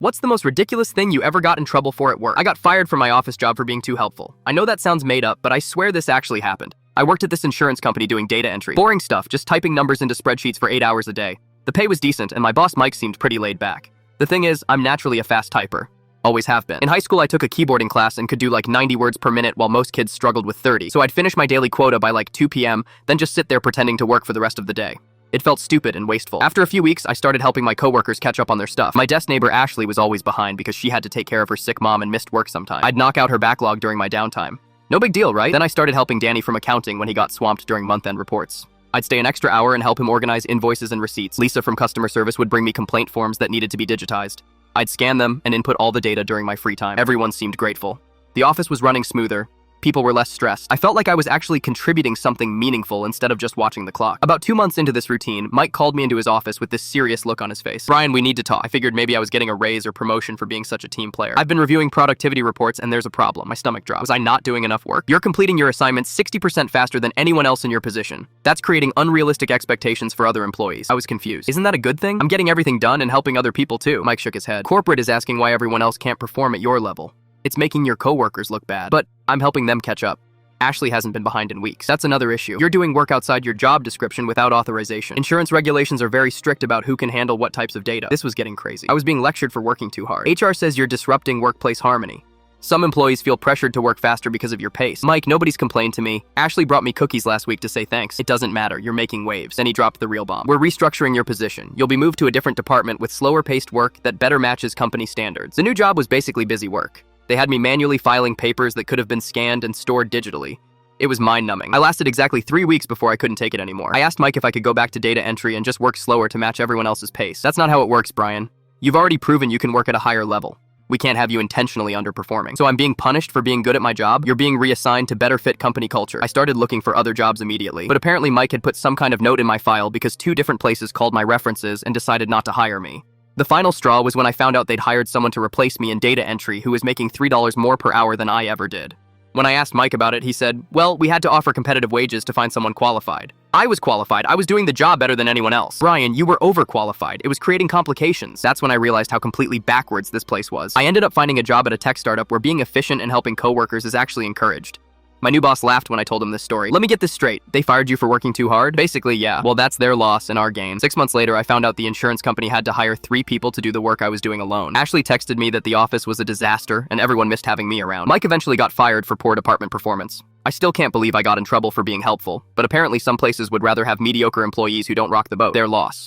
What's the most ridiculous thing you ever got in trouble for at work? I got fired from my office job for being too helpful. I know that sounds made up, but I swear this actually happened. I worked at this insurance company doing data entry. Boring stuff, just typing numbers into spreadsheets for 8 hours a day. The pay was decent, and my boss Mike seemed pretty laid back. The thing is, I'm naturally a fast typer. Always have been. In high school, I took a keyboarding class and could do like 90 words per minute while most kids struggled with 30. So I'd finish my daily quota by like 2 p.m., then just sit there pretending to work for the rest of the day. It felt stupid and wasteful. After a few weeks, I started helping my coworkers catch up on their stuff. My desk neighbor Ashley was always behind because she had to take care of her sick mom and missed work sometimes. I'd knock out her backlog during my downtime. No big deal, right? Then I started helping Danny from accounting when he got swamped during month-end reports. I'd stay an extra hour and help him organize invoices and receipts. Lisa from customer service would bring me complaint forms that needed to be digitized. I'd scan them and input all the data during my free time. Everyone seemed grateful. The office was running smoother. People were less stressed. I felt like I was actually contributing something meaningful instead of just watching the clock. About 2 months into this routine, Mike called me into his office with this serious look on his face. "Brian, we need to talk." I figured maybe I was getting a raise or promotion for being such a team player. "I've been reviewing productivity reports and there's a problem." My stomach dropped. Was I not doing enough work? "You're completing your assignments 60% faster than anyone else in your position. That's creating unrealistic expectations for other employees." I was confused. "Isn't that a good thing? I'm getting everything done and helping other people too." Mike shook his head. "Corporate is asking why everyone else can't perform at your level. It's making your coworkers look bad, but I'm helping them catch up. Ashley hasn't been behind in weeks. That's another issue. You're doing work outside your job description without authorization. Insurance regulations are very strict about who can handle what types of data." This was getting crazy. I was being lectured for working too hard. "HR says you're disrupting workplace harmony. Some employees feel pressured to work faster because of your pace." "Mike, nobody's complained to me. Ashley brought me cookies last week to say thanks." "It doesn't matter. You're making waves." Then he dropped the real bomb. "We're restructuring your position. You'll be moved to a different department with slower paced work that better matches company standards." The new job was basically busy work. They had me manually filing papers that could have been scanned and stored digitally. It was mind-numbing. I lasted exactly 3 weeks before I couldn't take it anymore. I asked Mike if I could go back to data entry and just work slower to match everyone else's pace. "That's not how it works, Brian. You've already proven you can work at a higher level. We can't have you intentionally underperforming." "So I'm being punished for being good at my job?" "You're being reassigned to better fit company culture." I started looking for other jobs immediately, but apparently Mike had put some kind of note in my file because 2 different places called my references and decided not to hire me. The final straw was when I found out they'd hired someone to replace me in data entry who was making $3 more per hour than I ever did. When I asked Mike about it, he said, "Well, we had to offer competitive wages to find someone qualified." I was qualified. I was doing the job better than anyone else. "Brian, you were overqualified. It was creating complications." That's when I realized how completely backwards this place was. I ended up finding a job at a tech startup where being efficient and helping coworkers is actually encouraged. My new boss laughed when I told him this story. "Let me get this straight. They fired you for working too hard?" "Basically, yeah. Well, that's their loss and our gain." 6 months later, I found out the insurance company had to hire 3 people to do the work I was doing alone. Ashley texted me that the office was a disaster and everyone missed having me around. Mike eventually got fired for poor department performance. I still can't believe I got in trouble for being helpful, but apparently some places would rather have mediocre employees who don't rock the boat. Their loss.